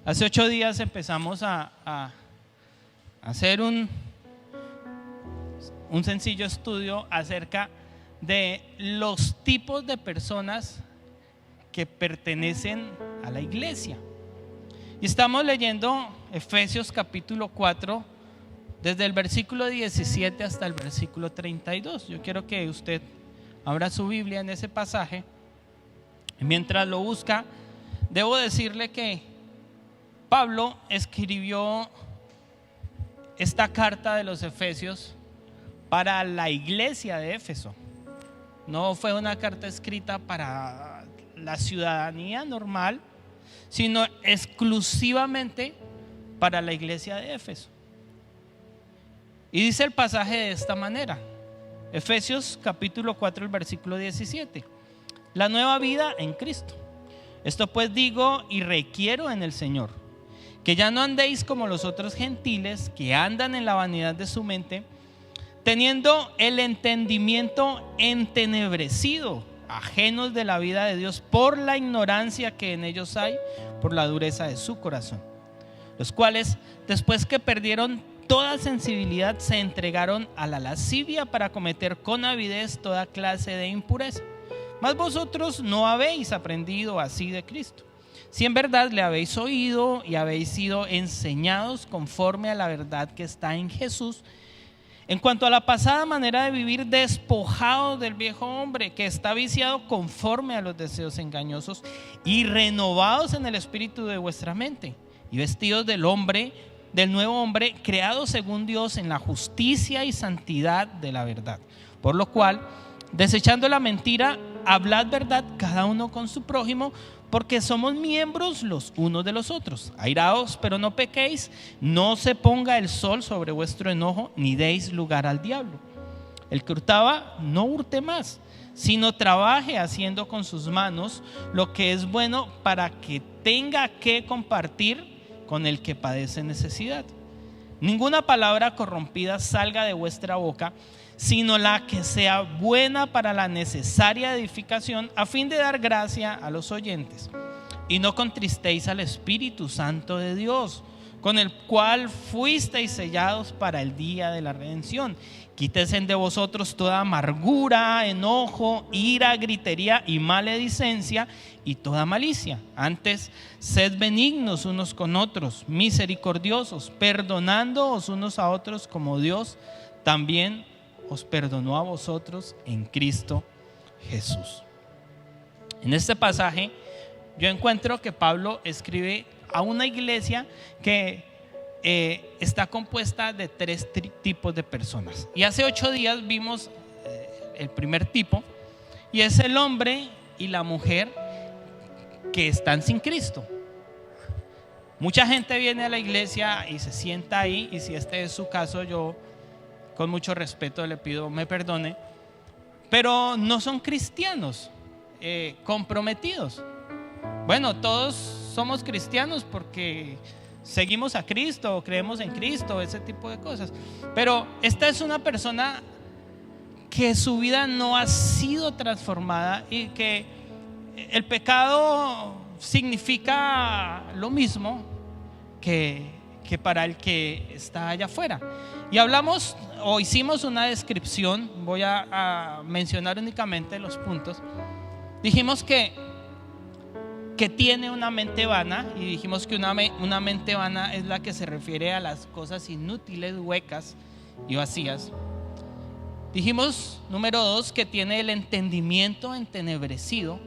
Hace 8 días empezamos a hacer un sencillo estudio acerca de los tipos de personas que pertenecen a la iglesia. Y estamos leyendo Efesios capítulo 4, desde el versículo 17 hasta el versículo 32. Yo quiero que usted abra su Biblia en ese pasaje. Mientras lo busca, debo decirle que Pablo escribió esta carta de los Efesios para la iglesia de Éfeso. No fue una carta escrita para la ciudadanía normal, sino exclusivamente para la iglesia de Éfeso. Y dice el pasaje de esta manera: Efesios capítulo 4, el versículo 17. La nueva vida en Cristo. Esto pues digo y requiero en el Señor, que ya no andéis como los otros gentiles que andan en la vanidad de su mente, teniendo el entendimiento entenebrecido, ajenos de la vida de Dios por la ignorancia que en ellos hay, por la dureza de su corazón, los cuales, después que perdieron toda sensibilidad, se entregaron a la lascivia para cometer con avidez toda clase de impureza. Mas vosotros no habéis aprendido así de Cristo, si en verdad le habéis oído y habéis sido enseñados conforme a la verdad que está en Jesús, en cuanto a la pasada manera de vivir, despojados del viejo hombre que está viciado conforme a los deseos engañosos, y renovados en el espíritu de vuestra mente, y vestidos del nuevo hombre, creado según Dios en la justicia y santidad de la verdad. Por lo cual, desechando la mentira, hablad verdad cada uno con su prójimo, porque somos miembros los unos de los otros. Airaos, pero no pequéis, no se ponga el sol sobre vuestro enojo, ni deis lugar al diablo. El que hurtaba, no hurte más, sino trabaje haciendo con sus manos lo que es bueno, para que tenga que compartir con el que padece necesidad. Ninguna palabra corrompida salga de vuestra boca, sino la que sea buena para la necesaria edificación, a fin de dar gracia a los oyentes. Y no contristéis al Espíritu Santo de Dios, con el cual fuisteis sellados para el día de la redención. Quítese de vosotros toda amargura, enojo, ira, gritería y maledicencia y toda malicia. Antes, sed benignos unos con otros, misericordiosos, perdonándoos unos a otros como Dios también os perdonó a vosotros en Cristo Jesús. En este pasaje yo encuentro que Pablo escribe a una iglesia que está compuesta de 3 tipos de personas. Y hace 8 días vimos el primer tipo, y es el hombre y la mujer que están sin Cristo. Mucha gente viene a la iglesia y se sienta ahí, y si este es su caso, yo con mucho respeto le pido me perdone, pero no son cristianos comprometidos. Bueno, todos somos cristianos porque seguimos a Cristo o creemos en Cristo, ese tipo de cosas. Pero esta es una persona que su vida no ha sido transformada, y que el pecado significa lo mismo que para el que está allá afuera. Y hablamos o hicimos una descripción, voy a mencionar únicamente los puntos. Dijimos que tiene una mente vana, y dijimos que una mente vana es la que se refiere a las cosas inútiles, huecas y vacías. Dijimos, número 2, que tiene el entendimiento entenebrecido,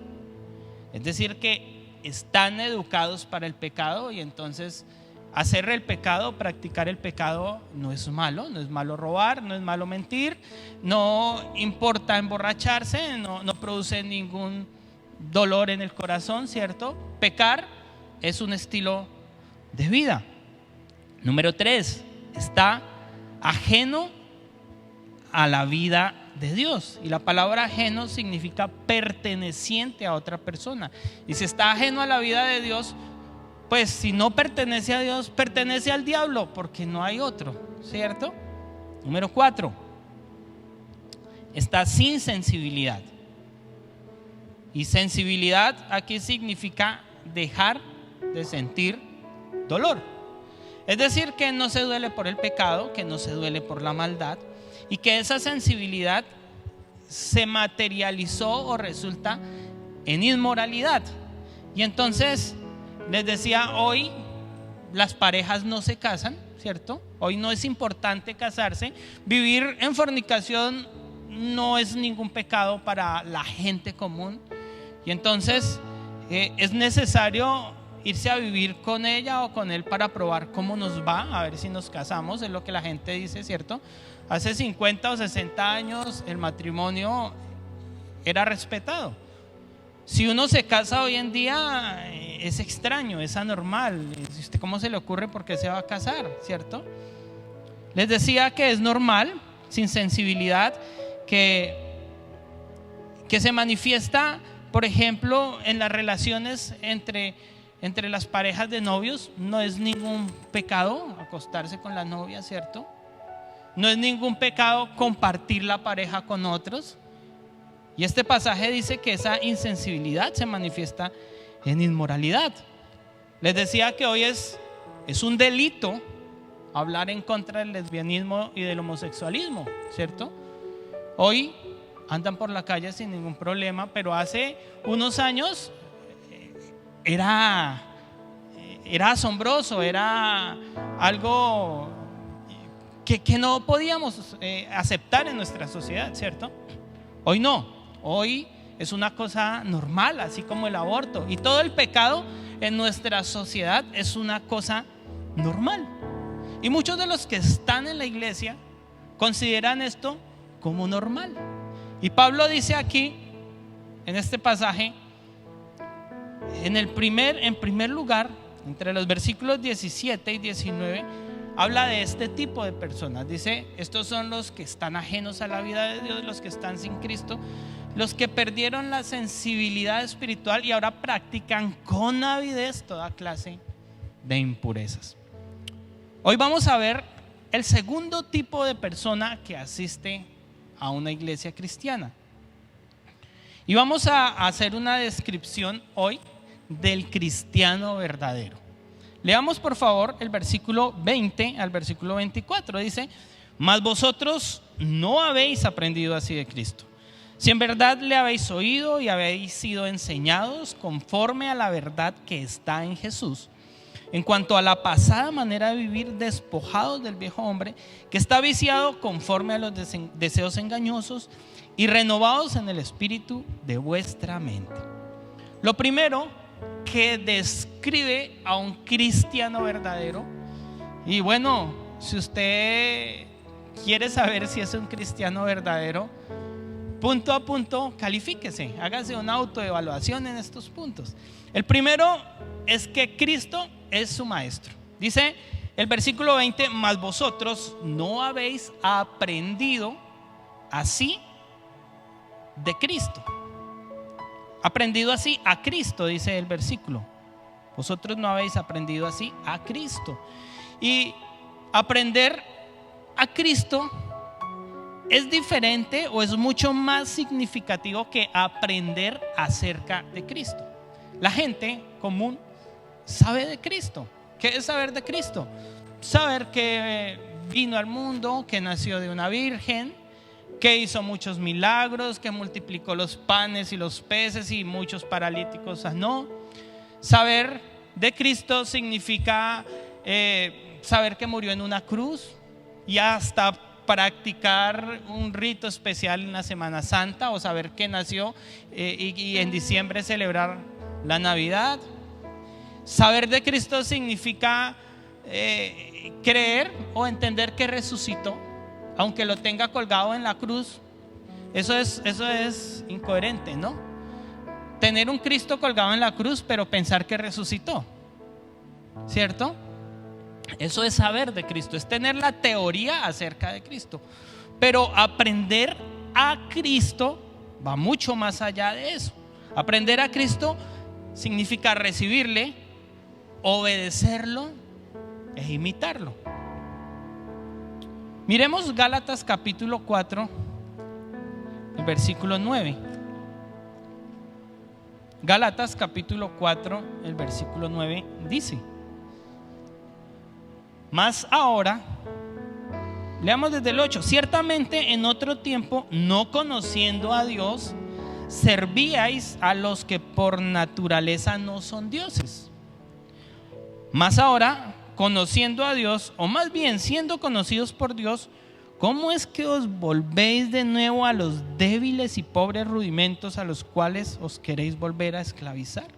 es decir, que están educados para el pecado, y entonces hacer el pecado, practicar el pecado no es malo. No es malo robar, no es malo mentir, no importa emborracharse, no produce ningún dolor en el corazón, ¿cierto? Pecar es un estilo de vida. Número 3, está ajeno a la vida de Dios, y la palabra ajeno significa perteneciente a otra persona. Y si está ajeno a la vida de Dios, pues si no pertenece a Dios, pertenece al diablo, porque no hay otro, ¿cierto? Número 4, está sin sensibilidad. Y sensibilidad aquí significa dejar de sentir dolor. Es decir, que no se duele por el pecado, que no se duele por la maldad, y que esa sensibilidad se materializó o resulta en inmoralidad. Y entonces les decía, hoy las parejas no se casan, ¿cierto? Hoy no es importante casarse. Vivir en fornicación no es ningún pecado para la gente común. Y entonces es necesario irse a vivir con ella o con él para probar cómo nos va, a ver si nos casamos, es lo que la gente dice, ¿cierto? Hace 50 o 60 años el matrimonio era respetado. Si uno se casa hoy en día es extraño, es anormal. ¿Usted cómo se le ocurre por qué se va a casar, cierto? Les decía que es normal, sin sensibilidad, que se manifiesta, por ejemplo, en las relaciones entre las parejas de novios. No es ningún pecado acostarse con la novia, ¿cierto? No es ningún pecado compartir la pareja con otros. Y este pasaje dice que esa insensibilidad se manifiesta en inmoralidad. Les decía que hoy es un delito hablar en contra del lesbianismo y del homosexualismo, ¿cierto? Hoy andan por la calle sin ningún problema, pero hace unos años era asombroso, era algo que no podíamos aceptar en nuestra sociedad, ¿cierto? Hoy no, hoy es una cosa normal, así como el aborto, y todo el pecado en nuestra sociedad es una cosa normal. Y muchos de los que están en la iglesia consideran esto como normal. Y Pablo dice aquí, en este pasaje, en primer lugar, entre los versículos 17 y 19, habla de este tipo de personas. Dice, estos son los que están ajenos a la vida de Dios, los que están sin Cristo, los que perdieron la sensibilidad espiritual y ahora practican con avidez toda clase de impurezas. Hoy vamos a ver el segundo tipo de persona que asiste a una iglesia cristiana. Y vamos a hacer una descripción hoy del cristiano verdadero. Leamos por favor el versículo 20 al versículo 24. Dice, mas vosotros no habéis aprendido así de Cristo. Si en verdad le habéis oído y habéis sido enseñados conforme a la verdad que está en Jesús, en cuanto a la pasada manera de vivir, despojados del viejo hombre que está viciado conforme a los deseos engañosos, y renovados en el espíritu de vuestra mente. Lo primero que describe a un cristiano verdadero, y bueno, si usted quiere saber si es un cristiano verdadero, punto a punto califíquese, hágase una autoevaluación en estos puntos. El primero es que Cristo es su maestro. Dice el versículo 20, mas vosotros no habéis aprendido así de Cristo. Aprendido así a Cristo, dice el versículo. Vosotros no habéis aprendido así a Cristo. Y aprender a Cristo es diferente o es mucho más significativo que aprender acerca de Cristo. La gente común sabe de Cristo. ¿Qué es saber de Cristo? Saber que vino al mundo, que nació de una virgen, que hizo muchos milagros, que multiplicó los panes y los peces y muchos paralíticos sanó. Saber de Cristo significa saber que murió en una cruz y hasta practicar un rito especial en la Semana Santa, o saber que nació y en diciembre celebrar la Navidad. Saber de Cristo significa creer o entender que resucitó, aunque lo tenga colgado en la cruz. Eso es incoherente, ¿no? Tener un Cristo colgado en la cruz, pero pensar que resucitó, ¿cierto? Eso es saber de Cristo, es tener la teoría acerca de Cristo. Pero aprender a Cristo va mucho más allá de eso. Aprender a Cristo significa recibirle, obedecerlo e imitarlo. Miremos Gálatas capítulo 4, el versículo 9. Gálatas capítulo 4, el versículo 9 dice: Mas ahora, leamos desde el 8. Ciertamente en otro tiempo, no conociendo a Dios, servíais a los que por naturaleza no son dioses. Mas ahora, conociendo a Dios, o más bien siendo conocidos por Dios, ¿cómo es que os volvéis de nuevo a los débiles y pobres rudimentos a los cuales os queréis volver a esclavizar?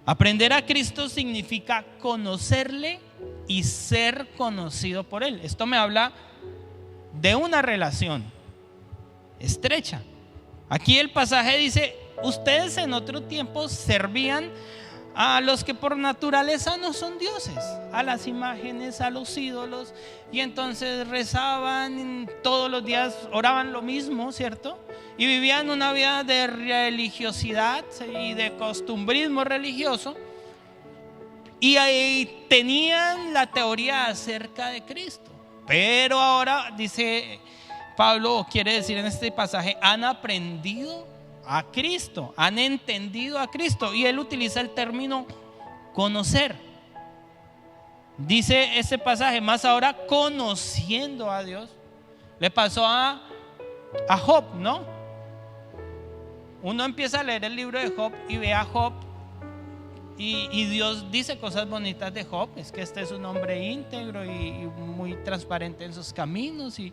Aprender a Cristo significa conocerle y ser conocido por Él. Esto me habla de una relación estrecha. Aquí el pasaje dice: ustedes en otro tiempo servían a los que por naturaleza no son dioses, a las imágenes, a los ídolos, y entonces rezaban todos los días, oraban lo mismo, ¿cierto? Y vivían una vida de religiosidad y de costumbrismo religioso, y ahí tenían la teoría acerca de Cristo. Pero ahora, dice Pablo, o quiere decir en este pasaje, han aprendido a Cristo, han entendido a Cristo, y él utiliza el término conocer. Dice este pasaje: más ahora conociendo a Dios. Le pasó a Job, ¿no? Uno empieza a leer el libro de Job y ve a Job y Dios dice cosas bonitas de Job. Es que este es un hombre íntegro y muy transparente en sus caminos, y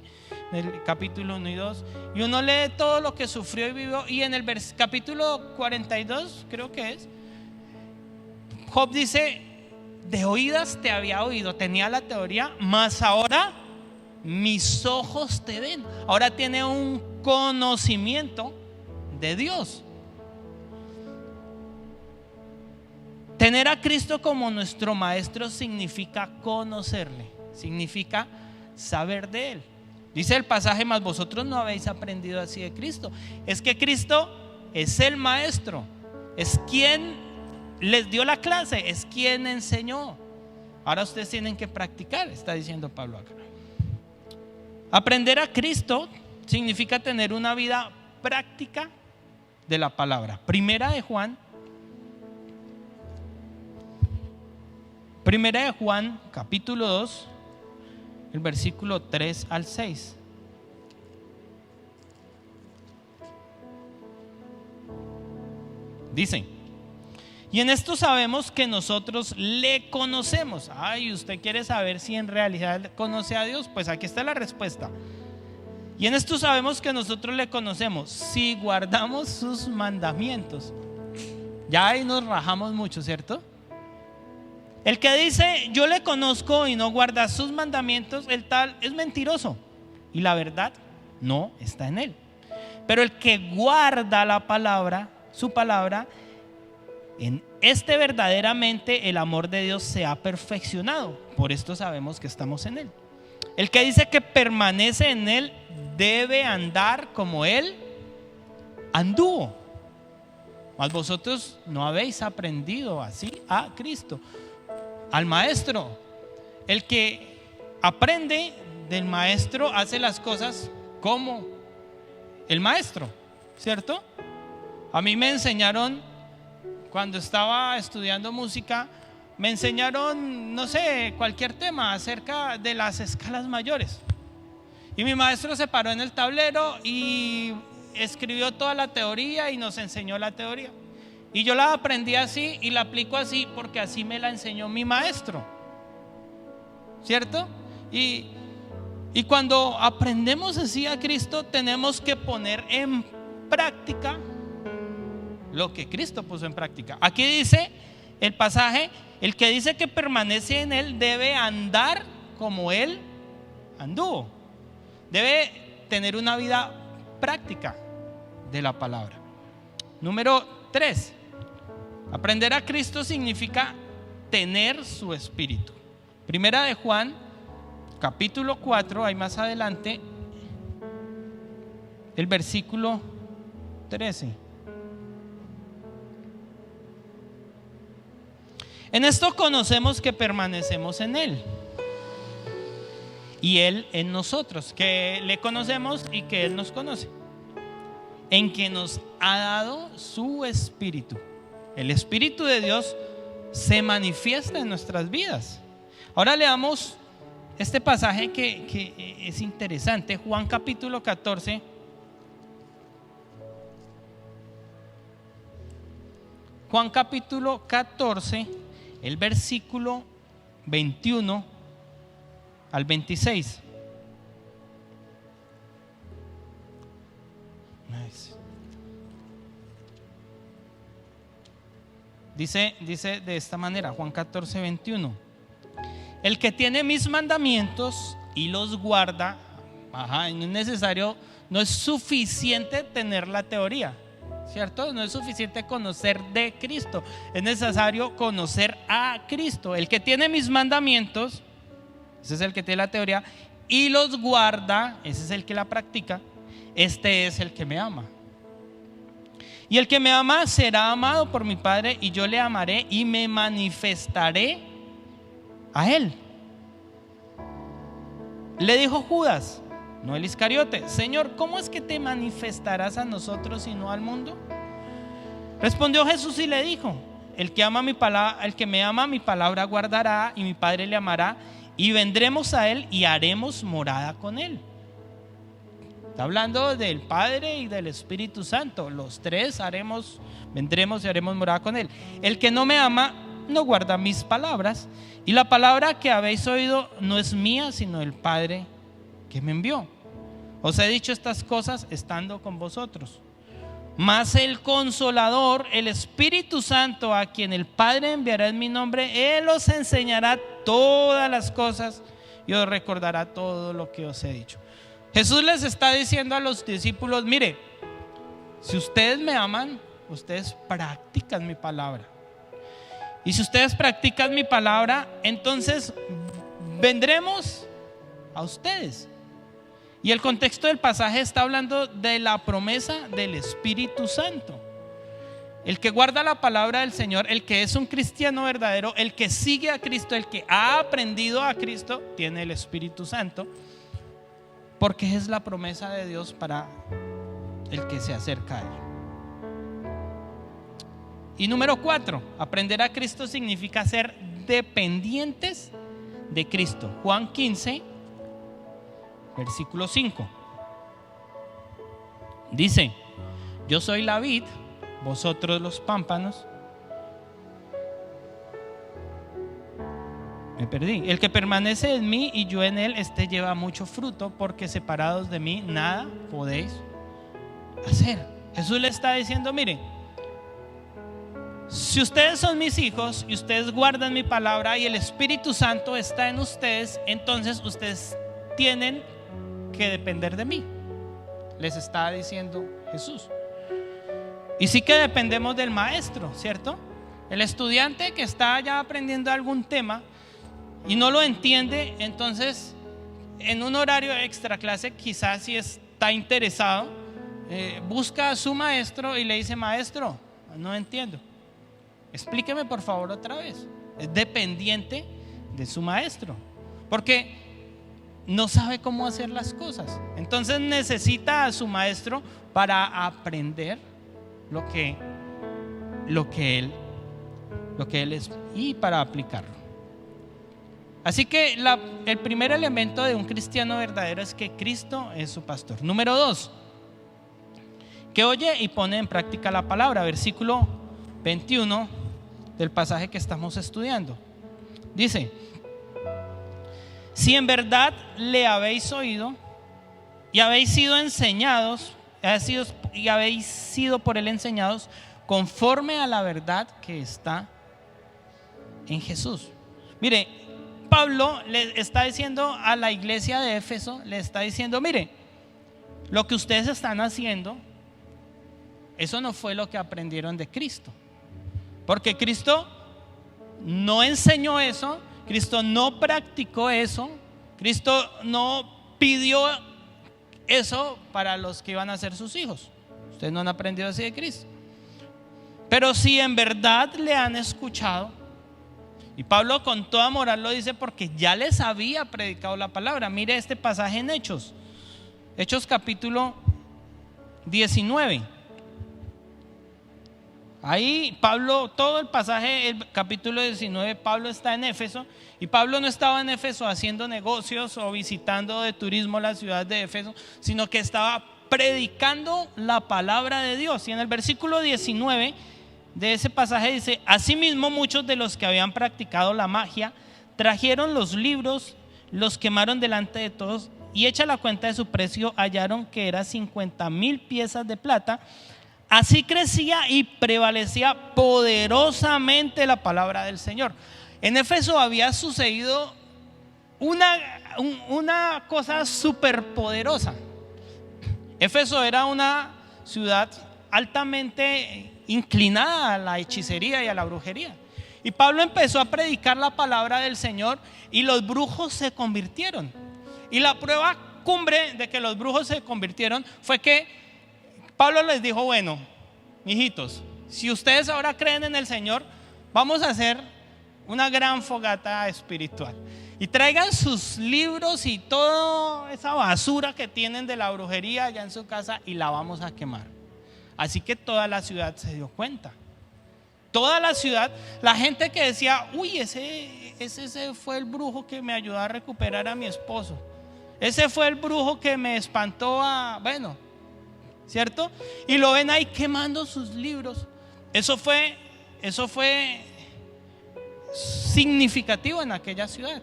en el capítulo 1 y 2, y uno lee todo lo que sufrió y vivió, y en el capítulo 42 creo que es, Job dice: de oídas te había oído, tenía la teoría, mas ahora mis ojos te ven. Ahora tiene un conocimiento de Dios. Tener a Cristo como nuestro maestro significa conocerle, significa saber de Él. Dice el pasaje: mas vosotros no habéis aprendido así de Cristo. Es que Cristo es el maestro, es quien les dio la clase, es quien enseñó. Ahora ustedes tienen que practicar, está diciendo Pablo acá. Aprender a Cristo significa tener una vida práctica de la palabra. Primera de Juan capítulo 2, el versículo 3 al 6. Dice: y en esto sabemos que nosotros le conocemos. Ay, ¿usted quiere saber si en realidad conoce a Dios? Pues aquí está la respuesta. Y en esto sabemos que nosotros le conocemos si guardamos sus mandamientos. Ya ahí nos rajamos mucho, ¿cierto? El que dice yo le conozco y no guarda sus mandamientos, el tal es mentiroso, y la verdad no está en él. Pero el que guarda la palabra, su palabra, en este verdaderamente el amor de Dios se ha perfeccionado. Por esto sabemos que estamos en él. El que dice que permanece en él debe andar como él anduvo. Mas vosotros no habéis aprendido así a Cristo, al maestro. El que aprende del maestro hace las cosas como el maestro, ¿cierto? A mí me enseñaron, cuando estaba estudiando música, me enseñaron, no sé, cualquier tema acerca de las escalas mayores. Y mi maestro se paró en el tablero y escribió toda la teoría y nos enseñó la teoría. Y yo la aprendí así y la aplico así porque así me la enseñó mi maestro, ¿cierto? Y cuando aprendemos así a Cristo, tenemos que poner en práctica lo que Cristo puso en práctica. Aquí dice el pasaje: el que dice que permanece en él debe andar como él anduvo. Debe tener una vida práctica de la palabra. Número 3. Aprender a Cristo significa tener su espíritu. Primera de Juan, capítulo 4, ahí más adelante, el versículo 13. En esto conocemos que permanecemos en Él y Él en nosotros, que le conocemos y que Él nos conoce, en que nos ha dado su espíritu. El Espíritu de Dios se manifiesta en nuestras vidas. Ahora leamos este pasaje que es interesante, Juan capítulo 14. Juan capítulo 14, el versículo 21 al 26. Dice de esta manera, Juan 14, 21. El que tiene mis mandamientos y los guarda, no es necesario, no es suficiente tener la teoría, ¿cierto? No es suficiente conocer de Cristo, es necesario conocer a Cristo. El que tiene mis mandamientos, ese es el que tiene la teoría, y los guarda, ese es el que la practica, este es el que me ama. Y el que me ama será amado por mi Padre, y yo le amaré y me manifestaré a él. Le dijo Judas, no el Iscariote: Señor, ¿cómo es que te manifestarás a nosotros y no al mundo? Respondió Jesús y le dijo: el que me ama mi palabra guardará, y mi Padre le amará, y vendremos a él y haremos morada con él. Está hablando del Padre y del Espíritu Santo. Los tres vendremos y haremos morada con él. El que no me ama no guarda mis palabras, y la palabra que habéis oído no es mía, sino del Padre que me envió. Os he dicho estas cosas estando con vosotros. Mas el Consolador, el Espíritu Santo, a quien el Padre enviará en mi nombre, Él os enseñará todas las cosas y os recordará todo lo que os he dicho. Jesús les está diciendo a los discípulos: mire, si ustedes me aman, ustedes practican mi palabra. Y si ustedes practican mi palabra, entonces vendremos a ustedes. Y el contexto del pasaje está hablando de la promesa del Espíritu Santo. El que guarda la palabra del Señor, el que es un cristiano verdadero, el que sigue a Cristo, el que ha aprendido a Cristo, tiene el Espíritu Santo, porque es la promesa de Dios para el que se acerca a él. Y número 4, aprender a Cristo significa ser dependientes de Cristo. Juan 15, versículo 5. Dice: yo soy la vid, vosotros los pámpanos. Me perdí. El que permanece en mí y yo en él, este lleva mucho fruto, porque separados de mí nada podéis hacer. Jesús le está diciendo: mire, si ustedes son mis hijos y ustedes guardan mi palabra y el Espíritu Santo está en ustedes, entonces ustedes tienen que depender de mí. Les está diciendo Jesús. Y sí que dependemos del maestro, ¿cierto? El estudiante que está ya aprendiendo algún tema y no lo entiende, entonces en un horario extra clase, quizás si está interesado, busca a su maestro y le dice: maestro, no entiendo, explíqueme por favor otra vez. Es dependiente de su maestro, porque no sabe cómo hacer las cosas. Entonces necesita a su maestro para aprender lo que él es, y para aplicarlo. Así que el primer elemento de un cristiano verdadero es que Cristo es su pastor. Número 2, que oye y pone en práctica la palabra. Versículo 21 del pasaje que estamos estudiando. Dice: si en verdad le habéis oído y habéis sido enseñados, y habéis sido por él enseñados conforme a la verdad que está en Jesús. Mire, Pablo le está diciendo a la iglesia de Éfeso, le está diciendo: mire, lo que ustedes están haciendo, eso no fue lo que aprendieron de Cristo, porque Cristo no enseñó eso, Cristo no practicó eso, Cristo no pidió eso para los que iban a ser sus hijos. Ustedes no han aprendido así de Cristo. Pero si en verdad le han escuchado, y Pablo con toda moral lo dice porque ya les había predicado la palabra. Mire este pasaje en Hechos capítulo 19. Ahí Pablo, todo el pasaje, el capítulo 19, Pablo está en Éfeso, y Pablo no estaba en Éfeso haciendo negocios o visitando de turismo la ciudad de Éfeso, sino que estaba predicando la palabra de Dios. Y en el versículo 19 de ese pasaje dice: asimismo muchos de los que habían practicado la magia trajeron los libros, los quemaron delante de todos, y hecha la cuenta de su precio hallaron que era 50,000 piezas de plata. Así crecía y prevalecía poderosamente la palabra del Señor. En Éfeso había sucedido una cosa súper poderosa. Éfeso era una ciudad altamente inclinada a la hechicería y a la brujería. Y Pablo empezó a predicar la palabra del Señor y los brujos se convirtieron. Y la prueba cumbre de que los brujos se convirtieron fue que Pablo les dijo: bueno, mijitos, si ustedes ahora creen en el Señor, vamos a hacer una gran fogata espiritual. Y traigan sus libros y toda esa basura que tienen de la brujería allá en su casa y la vamos a quemar. Así que toda la ciudad se dio cuenta. Toda la ciudad, la gente que decía: uy, ese fue el brujo que me ayudó a recuperar a mi esposo. Ese fue el brujo que me espantó a... bueno, ¿cierto? Y lo ven ahí quemando sus libros. Eso fue significativo en aquella ciudad.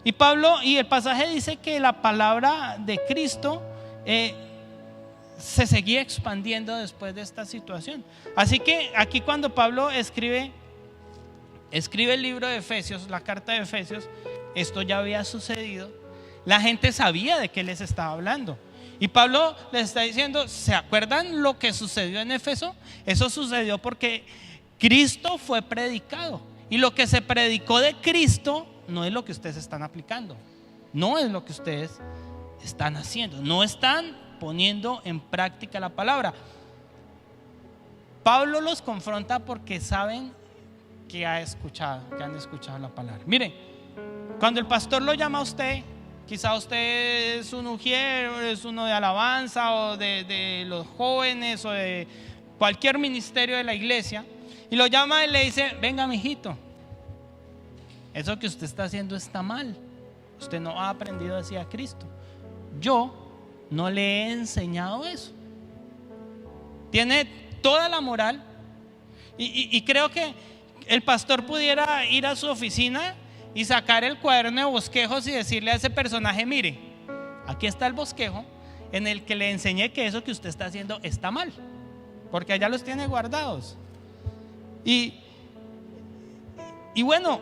Y Pablo, y el pasaje dice que la palabra de Cristo se seguía expandiendo después de esta situación. Así que aquí cuando Pablo escribe el libro de Efesios, la carta de Efesios, esto ya había sucedido. La gente sabía de qué les estaba hablando. Y Pablo les está diciendo: ¿se acuerdan lo que sucedió en Éfeso? Eso sucedió porque Cristo fue predicado. Y lo que se predicó de Cristo no es lo que ustedes están aplicando. No es lo que ustedes están haciendo. No están poniendo en práctica la palabra. Pablo los confronta porque saben que han escuchado la palabra. Miren, cuando el pastor lo llama a usted, quizá usted es un ujier, es uno de alabanza o de los jóvenes o de cualquier ministerio de la iglesia, y lo llama y le dice: venga, mijito, eso que usted está haciendo está mal. Usted no ha aprendido así a Cristo. Yo no le he enseñado eso. Tiene toda la moral. Y creo que el pastor pudiera ir a su oficina y sacar el cuaderno de bosquejos y decirle a ese personaje: mire, aquí está el bosquejo en el que le enseñé que eso que usted está haciendo está mal, porque allá los tiene guardados. Y bueno,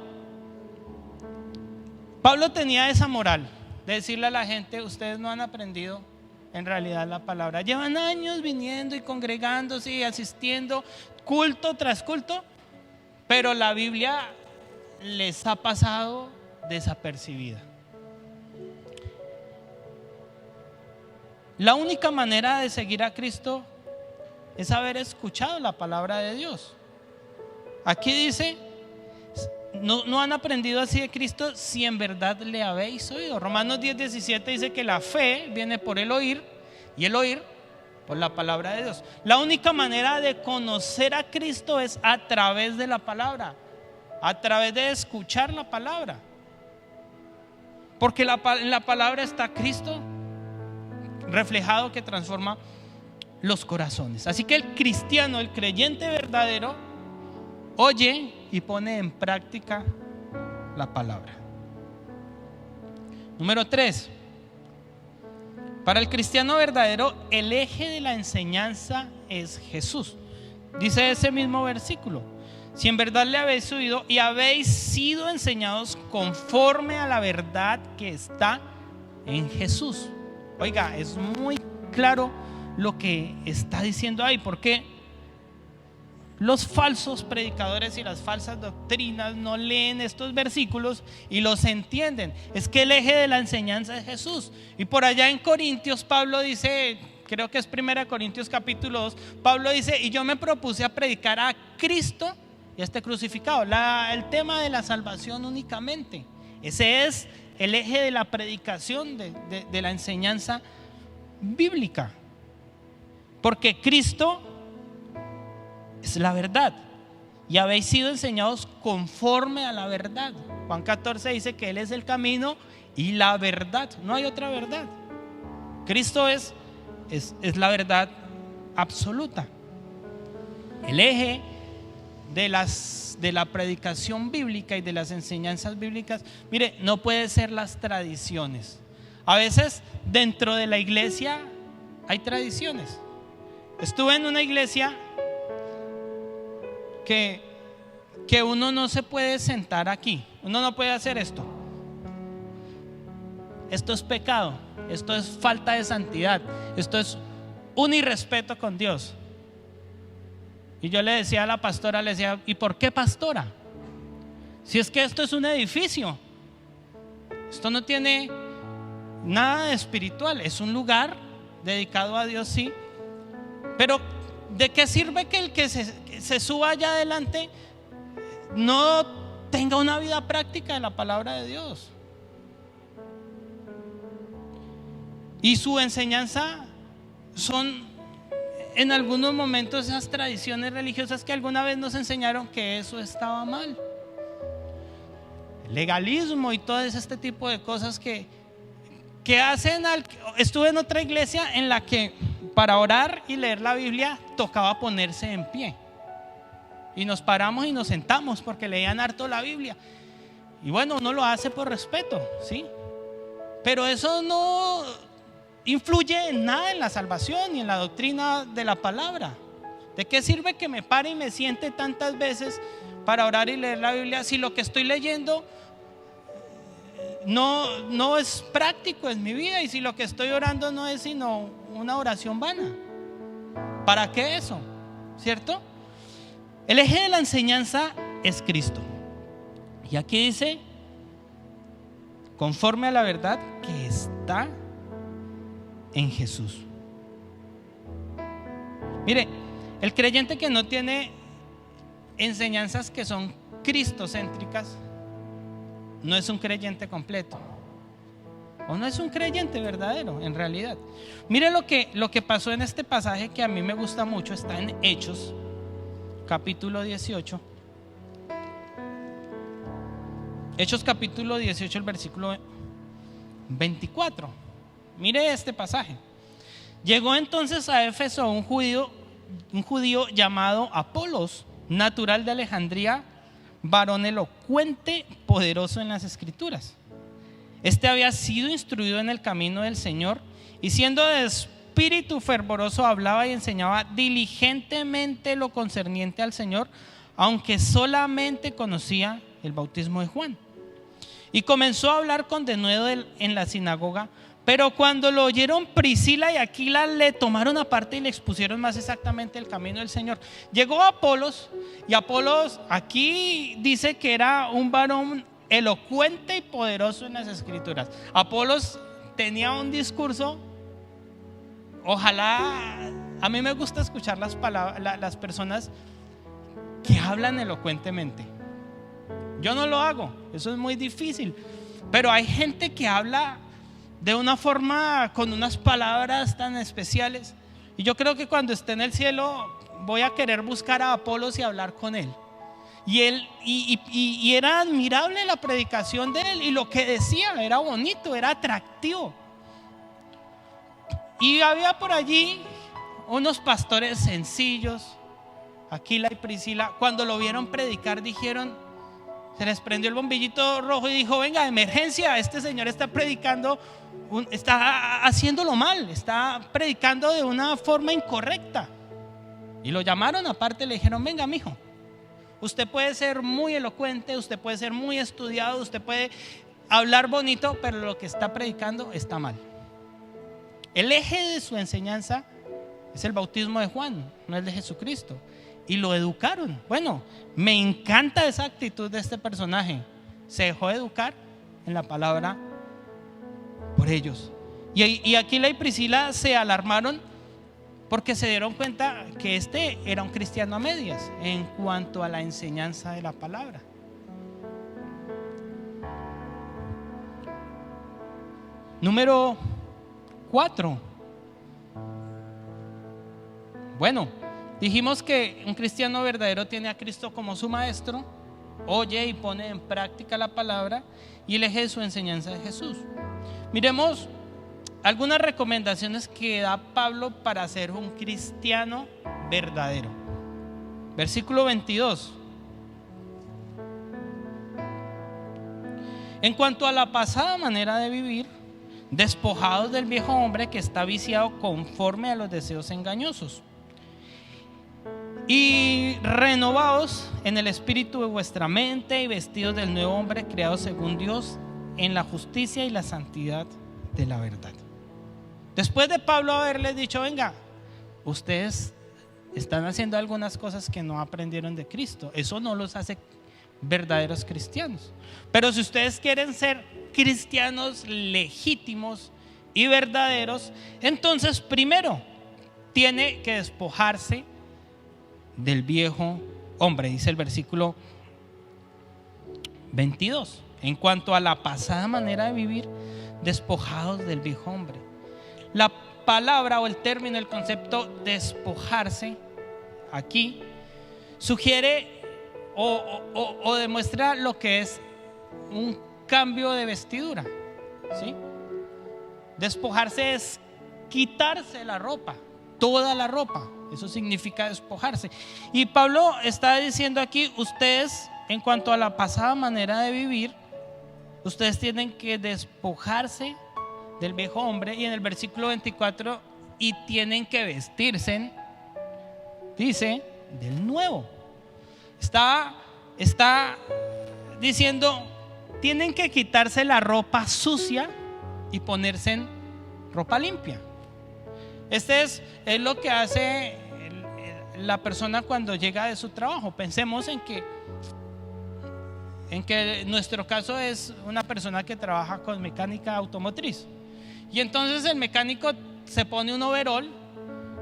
Pablo tenía esa moral de decirle a la gente: ustedes no han aprendido en realidad la palabra. Llevan años viniendo y congregándose y asistiendo culto tras culto, pero la Biblia les ha pasado desapercibida. La única manera de seguir a Cristo es haber escuchado la palabra de Dios. Aquí dice: no han aprendido así de Cristo si en verdad le habéis oído. Romanos 10:17 dice que la fe viene por el oír, y el oír por la palabra de Dios. La única manera de conocer a Cristo es a través de la palabra, a través de escuchar la palabra, porque en la palabra está Cristo reflejado, que transforma los corazones. Así que el cristiano, el creyente verdadero, oye y pone en práctica la palabra. Número 3. Para el cristiano verdadero, el eje de la enseñanza es Jesús. Dice ese mismo versículo: si en verdad le habéis oído y habéis sido enseñados conforme a la verdad que está en Jesús. Oiga, es muy claro lo que está diciendo ahí, porque los falsos predicadores y las falsas doctrinas no leen estos versículos y los entienden. Es que el eje de la enseñanza es Jesús. Y por allá en Corintios, Pablo dice, creo que es 1 Corintios capítulo 2, Pablo dice: y yo me propuse a predicar a Cristo y a este crucificado. El tema de la salvación únicamente. Ese es el eje de la predicación de la enseñanza bíblica. Porque Cristo es la verdad. Y habéis sido enseñados conforme a la verdad. Juan 14 dice que Él es el camino y la verdad. No hay otra verdad. Cristo es la verdad absoluta. El eje de la predicación bíblica y de las enseñanzas bíblicas, mire, no puede ser las tradiciones. A veces dentro de la iglesia hay tradiciones. Estuve en una iglesia que uno no se puede sentar aquí, uno no puede hacer esto. Esto es pecado, esto es falta de santidad, esto es un irrespeto con Dios. Y yo le decía a la pastora, le decía, ¿y por qué pastora? Si es que esto es un edificio, esto no tiene nada de espiritual, es un lugar dedicado a Dios, sí, pero ¿de qué sirve que el que se suba allá adelante no tenga una vida práctica de la palabra de Dios? Y su enseñanza son en algunos momentos esas tradiciones religiosas que alguna vez nos enseñaron que eso estaba mal. El legalismo y todo este tipo de cosas que hacen. Estuve en otra iglesia en la que para orar y leer la Biblia tocaba ponerse en pie. Y nos paramos y nos sentamos porque leían harto la Biblia. Y bueno, uno lo hace por respeto, ¿sí? Pero eso no influye en nada en la salvación y en la doctrina de la palabra. ¿De qué sirve que me pare y me siente tantas veces para orar y leer la Biblia si lo que estoy leyendo no es práctico en mi vida, y si lo que estoy orando no es sino una oración vana? ¿Para qué eso? ¿Cierto? El eje de la enseñanza es Cristo. Y aquí dice, conforme a la verdad que está en Jesús. Mire, el creyente que no tiene enseñanzas que son cristocéntricas no es un creyente completo, o no es un creyente verdadero en realidad. Mire lo que pasó en este pasaje que a mí me gusta mucho. Está en Hechos capítulo 18. Hechos capítulo 18, el versículo 24. Mire este pasaje. Llegó entonces a Éfeso un judío llamado Apolos, natural de Alejandría, varón elocuente, poderoso en las escrituras. Este había sido instruido en el camino del Señor, y siendo de espíritu fervoroso hablaba y enseñaba diligentemente lo concerniente al Señor, aunque solamente conocía el bautismo de Juan. Y comenzó a hablar con denuedo en la sinagoga. Pero cuando lo oyeron Priscila y Aquila, le tomaron aparte y le expusieron más exactamente el camino del Señor. Llegó Apolos, y Apolos aquí dice que era un varón elocuente y poderoso en las escrituras. Apolos tenía un discurso, ojalá, a mí me gusta escuchar las personas que hablan elocuentemente. Yo no lo hago, eso es muy difícil, pero hay gente que habla de una forma, con unas palabras tan especiales. Y yo creo que cuando esté en el cielo voy a querer buscar a Apolos y hablar con él. Y era admirable la predicación de él, y lo que decía era bonito, era atractivo. Y había por allí unos pastores sencillos, Aquila y Priscila. Cuando lo vieron predicar, dijeron, se les prendió el bombillito rojo y dijo: venga, emergencia, este señor está predicando, está haciéndolo mal, está predicando de una forma incorrecta. Y lo llamaron aparte, le dijeron: venga, mijo, usted puede ser muy elocuente, usted puede ser muy estudiado, usted puede hablar bonito, pero lo que está predicando está mal. El eje de su enseñanza es el bautismo de Juan, no el de Jesucristo. Y lo educaron. Bueno, me encanta esa actitud de este personaje. Se dejó educar en la palabra por ellos. Y Aquila y Priscila se alarmaron porque se dieron cuenta que este era un cristiano a medias en cuanto a la enseñanza de la palabra. Número 4. Bueno, Dijimos que un cristiano verdadero tiene a Cristo como su maestro, oye y pone en práctica la palabra y el eje de su enseñanza de Jesús. Miremos algunas recomendaciones que da Pablo para ser un cristiano verdadero. Versículo 22. En cuanto a la pasada manera de vivir, despojados del viejo hombre que está viciado conforme a los deseos engañosos, y renovados en el espíritu de vuestra mente y vestidos del nuevo hombre creado según Dios en la justicia y la santidad de la verdad. Después de Pablo haberles dicho, venga, ustedes están haciendo algunas cosas que no aprendieron de Cristo, eso no los hace verdaderos cristianos. Pero si ustedes quieren ser cristianos legítimos y verdaderos, entonces primero tiene que despojarse del viejo hombre, dice el versículo 22. En cuanto a la pasada manera de vivir, despojados del viejo hombre. La palabra o el término, el concepto despojarse aquí sugiere o demuestra lo que es un cambio de vestidura, ¿sí? Despojarse es quitarse la ropa, toda la ropa. Eso significa despojarse. Y Pablo está diciendo aquí, ustedes, en cuanto a la pasada manera de vivir, ustedes tienen que despojarse del viejo hombre. Y en el versículo 24, y tienen que vestirse, dice, del nuevo. Está diciendo, tienen que quitarse la ropa sucia y ponerse en ropa limpia. Este es lo que hace la persona cuando llega de su trabajo. Pensemos en que nuestro caso es una persona que trabaja con mecánica automotriz. Y entonces el mecánico se pone un overol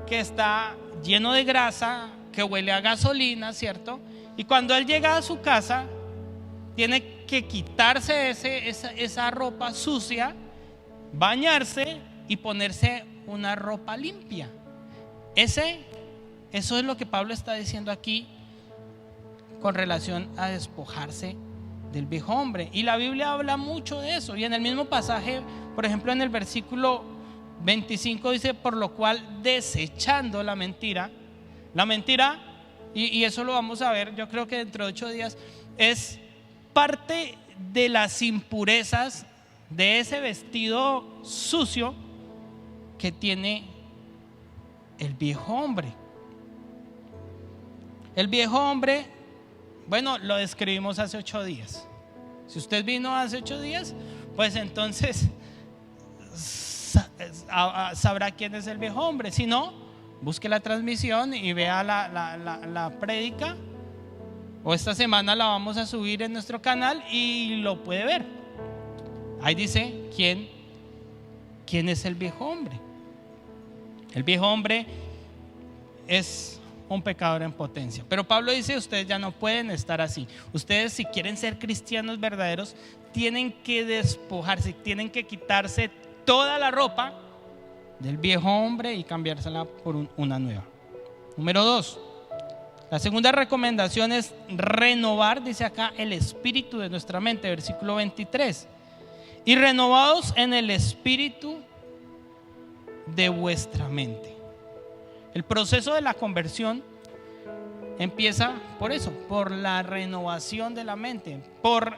que está lleno de grasa, que huele a gasolina, ¿cierto? Y cuando él llega a su casa, tiene que quitarse esa ropa sucia, bañarse y ponerse una ropa limpia. Eso es lo que Pablo está diciendo aquí con relación a despojarse del viejo hombre. Y la Biblia habla mucho de eso. Y en el mismo pasaje, por ejemplo, en el versículo 25 dice, por lo cual desechando la mentira, y eso lo vamos a ver, yo creo que dentro de 8 días, es parte de las impurezas de ese vestido sucio que tiene el viejo hombre. El viejo hombre, bueno, lo describimos hace 8 días. Si usted vino hace 8 días, pues entonces sabrá quién es el viejo hombre. Si no, busque la transmisión y vea la prédica, o esta semana la vamos a subir en nuestro canal y lo puede ver. Ahí dice quién es el viejo hombre. El viejo hombre es un pecador en potencia. Pero Pablo dice, ustedes ya no pueden estar así. Ustedes, si quieren ser cristianos verdaderos, tienen que despojarse, tienen que quitarse toda la ropa del viejo hombre y cambiársela por una nueva. Número 2, la segunda recomendación es renovar, dice acá, el espíritu de nuestra mente, versículo 23. Y renovados en el espíritu de vuestra mente. El proceso de la conversión empieza por eso, por la renovación de la mente, por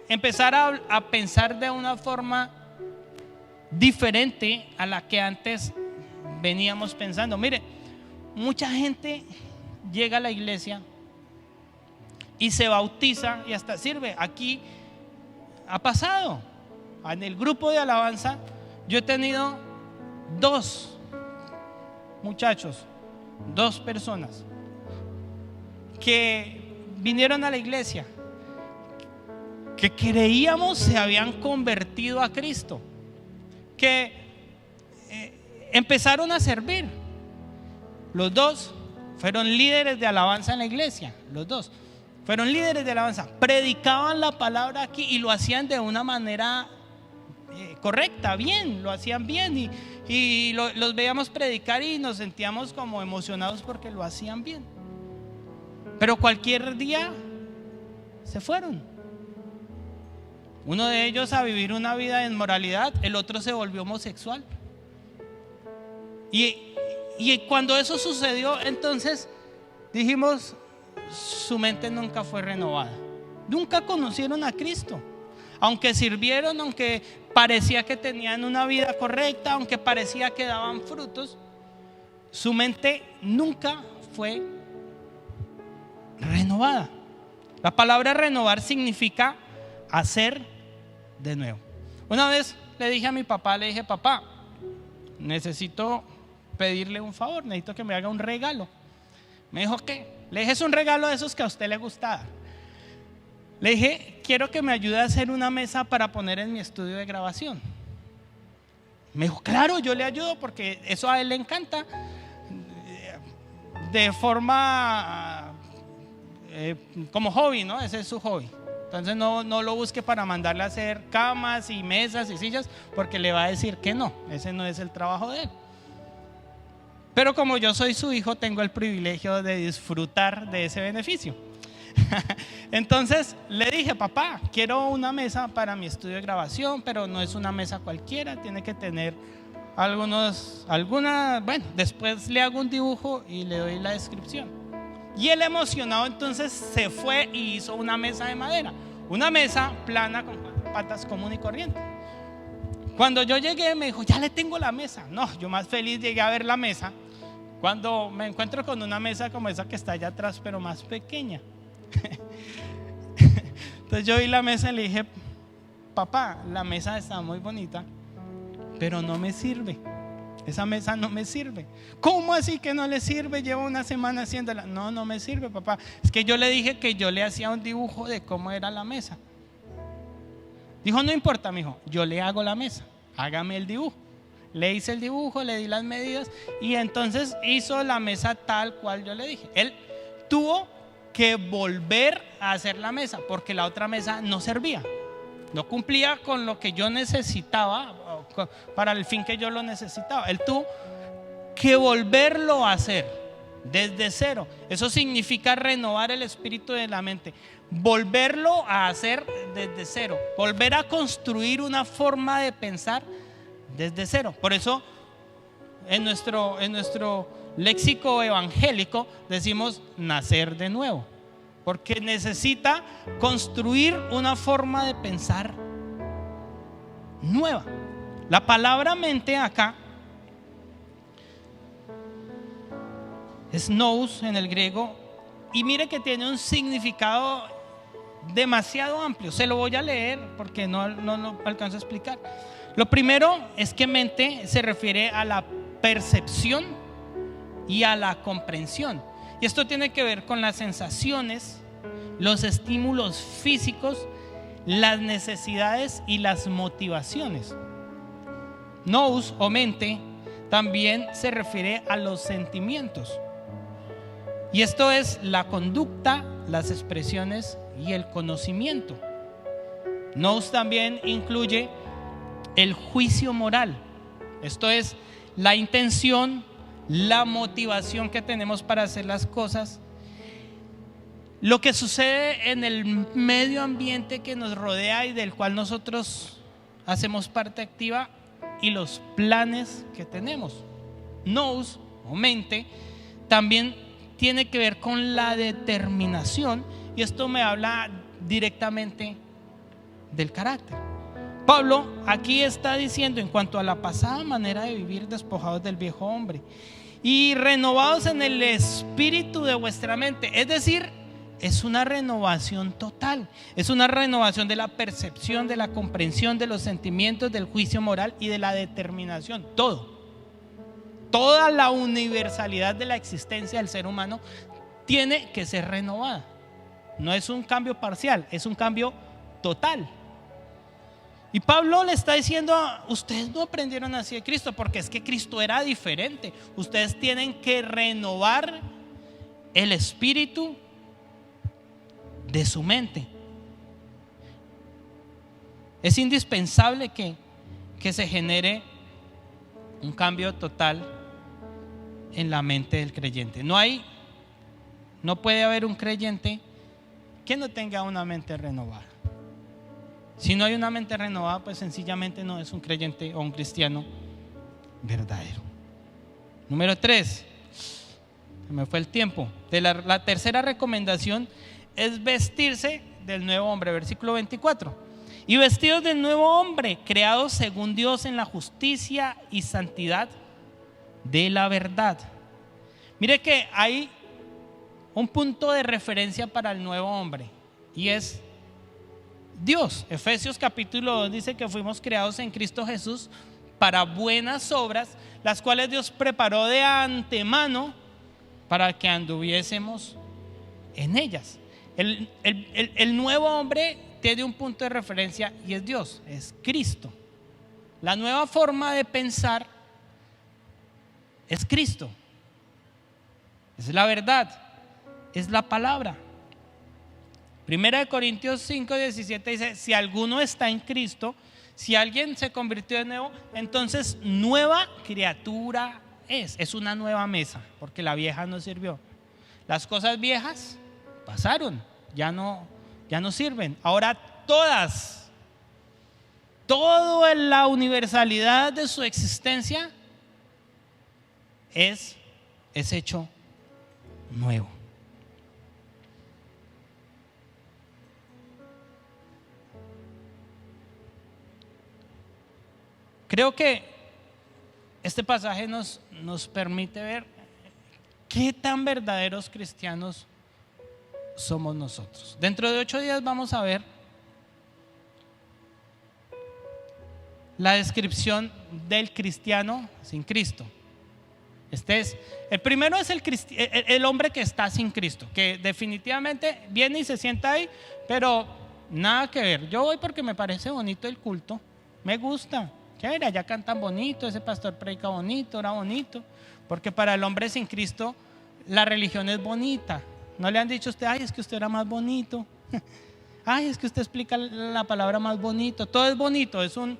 empezar a pensar de una forma diferente a la que antes veníamos pensando. Mire, mucha gente llega a la iglesia y se bautiza y hasta sirve. Aquí ha pasado, en el grupo de alabanza, yo he tenido 2 muchachos, 2 personas que vinieron a la iglesia, que creíamos se habían convertido a Cristo, que empezaron a servir. Los 2 fueron líderes de alabanza en la iglesia. Los 2 fueron líderes de alabanza, predicaban la palabra aquí y lo hacían de una manera correcta, bien, lo hacían bien y los veíamos predicar y nos sentíamos como emocionados porque lo hacían bien. Pero cualquier día se fueron. Uno de ellos a vivir una vida de inmoralidad, el otro se volvió homosexual. Y cuando eso sucedió, entonces dijimos, su mente nunca fue renovada. Nunca conocieron a Cristo. Aunque sirvieron, aunque parecía que tenían una vida correcta, aunque parecía que daban frutos, su mente nunca fue renovada. La palabra renovar significa hacer de nuevo. Una vez le dije a mi papá, le dije, papá, necesito pedirle un favor, necesito que me haga un regalo. Me dijo, ¿qué? Le dije, es un regalo de esos que a usted le gusta dar. Le dije, quiero que me ayude a hacer una mesa para poner en mi estudio de grabación. Me dijo, claro, yo le ayudo porque eso a él le encanta. De forma como hobby, ¿no? Ese es su hobby. Entonces no lo busque para mandarle a hacer camas y mesas y sillas, porque le va a decir que no, ese no es el trabajo de él. Pero como yo soy su hijo, tengo el privilegio de disfrutar de ese beneficio. Entonces le dije, papá, quiero una mesa para mi estudio de grabación, pero no es una mesa cualquiera, tiene que tener bueno, después le hago un dibujo y le doy la descripción. Y él emocionado entonces se fue y hizo una mesa de madera, una mesa plana con patas común y corriente. Cuando yo llegué me dijo, ya le tengo la mesa. No, yo más feliz llegué a ver la mesa cuando me encuentro con una mesa como esa que está allá atrás, pero más pequeña. Entonces yo vi la mesa y le dije, papá, la mesa está muy bonita, pero no me sirve. Esa mesa no me sirve. ¿Cómo así que no le sirve? Llevo una semana haciéndola. No me sirve, papá. Es que yo le dije que yo le hacía un dibujo de cómo era la mesa. Dijo, no importa, mijo, yo le hago la mesa, hágame el dibujo. Le hice el dibujo, le di las medidas y entonces hizo la mesa tal cual yo le dije. Él tuvo que volver a hacer la mesa porque la otra mesa no servía, no cumplía con lo que yo necesitaba para el fin que yo lo necesitaba. Él tuvo que volverlo a hacer desde cero. Eso significa renovar el espíritu de la mente, volverlo a hacer desde cero, volver a construir una forma de pensar desde cero. Por eso en nuestro léxico evangélico decimos nacer de nuevo, porque necesita construir una forma de pensar nueva. La palabra mente acá es nous en el griego, y mire que tiene un significado demasiado amplio. Se lo voy a leer porque no alcanzo a explicar. Lo primero es que mente se refiere a la percepción y a la comprensión, y esto tiene que ver con las sensaciones, los estímulos físicos, las necesidades y las motivaciones. Nous o mente también se refiere a los sentimientos, y esto es la conducta, las expresiones y el conocimiento. Nous también incluye el juicio moral, esto es la intención, la motivación que tenemos para hacer las cosas, lo que sucede en el medio ambiente que nos rodea y del cual nosotros hacemos parte activa, y los planes que tenemos. Nous o mente también tiene que ver con la determinación, y esto me habla directamente del carácter. Pablo aquí está diciendo en cuanto a la pasada manera de vivir, despojados del viejo hombre y renovados en el espíritu de vuestra mente. Es decir, es una renovación total, es una renovación de la percepción, de la comprensión, de los sentimientos, del juicio moral y de la determinación. Toda la universalidad de la existencia del ser humano tiene que ser renovada. No es un cambio parcial, es un cambio total. Y Pablo le está diciendo, ustedes no aprendieron así de Cristo, porque es que Cristo era diferente. Ustedes tienen que renovar el espíritu de su mente. Es indispensable que que se genere un cambio total en la mente del creyente. No puede haber un creyente que no tenga una mente renovada. Si no hay una mente renovada, pues sencillamente no es un creyente o un cristiano verdadero. Número 3, se me fue el tiempo. La tercera recomendación es vestirse del nuevo hombre, versículo 24. Y vestidos del nuevo hombre, creados según Dios en la justicia y santidad de la verdad. Mire que hay un punto de referencia para el nuevo hombre y es Dios. Efesios capítulo 2 dice que fuimos creados en Cristo Jesús para buenas obras, las cuales Dios preparó de antemano para que anduviésemos en ellas. El nuevo hombre tiene un punto de referencia y es Dios, es Cristo. La nueva forma de pensar es Cristo, es la verdad, es la palabra. Primera de Corintios 5:17 dice: si alguno está en Cristo, si alguien se convirtió de nuevo, entonces nueva criatura es una nueva mesa, porque la vieja no sirvió. Las cosas viejas pasaron, ya no sirven. Ahora todo en la universalidad de su existencia es hecho nuevo. Creo que este pasaje nos permite ver qué tan verdaderos cristianos somos nosotros. Dentro de 8 días vamos a ver la descripción del cristiano sin Cristo. El primero es el hombre que está sin Cristo, que definitivamente viene y se sienta ahí, pero nada que ver. Yo voy porque me parece bonito el culto, me gusta. Chévere, allá cantan bonito, ese pastor predica bonito, ora bonito. Porque para el hombre sin Cristo la religión es bonita. No le han dicho a usted: ay, es que usted era más bonito. Ay, es que usted explica la palabra más bonito. Todo es bonito, es un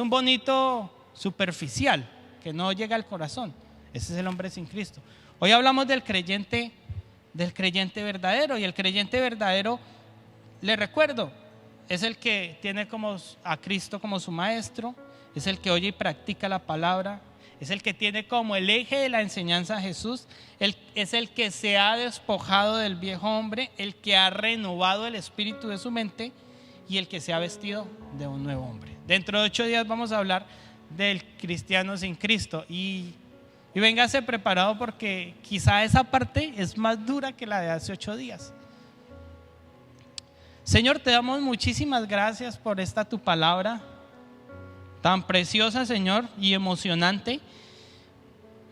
bonito superficial que no llega al corazón. Ese es el hombre sin Cristo. Hoy hablamos del creyente verdadero. Y el creyente verdadero, le recuerdo, es el que tiene a Cristo como su maestro, es el que oye y practica la palabra, es el que tiene como el eje de la enseñanza a Jesús, es el que se ha despojado del viejo hombre, el que ha renovado el espíritu de su mente y el que se ha vestido de un nuevo hombre. Dentro de 8 días vamos a hablar del cristiano sin Cristo y véngase preparado, porque quizá esa parte es más dura que la de hace 8 días. Señor, te damos muchísimas gracias por esta tu palabra tan preciosa, Señor, y emocionante,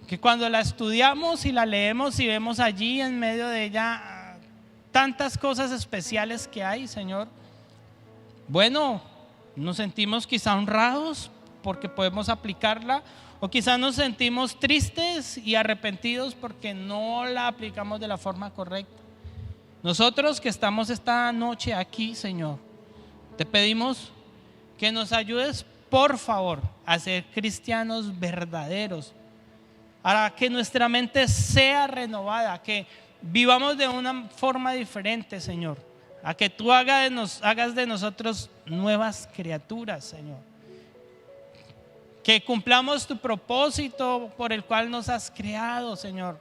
que cuando la estudiamos y la leemos y vemos allí en medio de ella tantas cosas especiales que hay, Señor, bueno, nos sentimos quizá honrados porque podemos aplicarla, o quizá nos sentimos tristes y arrepentidos porque no la aplicamos de la forma correcta. Nosotros que estamos esta noche aquí, Señor, te pedimos que nos ayudes, por favor, a ser cristianos verdaderos, a que nuestra mente sea renovada, que vivamos de una forma diferente, Señor, a que tú hagas de nosotros nuevas criaturas, Señor, que cumplamos tu propósito por el cual nos has creado, Señor,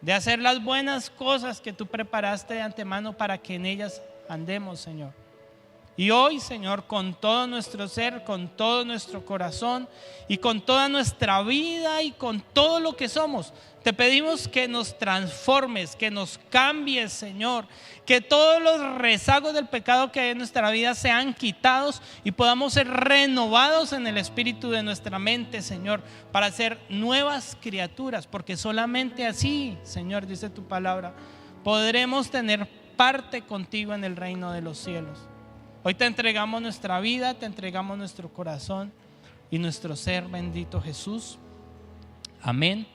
de hacer las buenas cosas que tú preparaste de antemano para que en ellas andemos, Señor. Y hoy, Señor, con todo nuestro ser, con todo nuestro corazón y con toda nuestra vida y con todo lo que somos, te pedimos que nos transformes, que nos cambies, Señor, que todos los rezagos del pecado que hay en nuestra vida sean quitados y podamos ser renovados en el espíritu de nuestra mente, Señor, para ser nuevas criaturas, porque solamente así, Señor, dice tu palabra, podremos tener parte contigo en el reino de los cielos. Hoy te entregamos nuestra vida, te entregamos nuestro corazón y nuestro ser, bendito Jesús. Amén.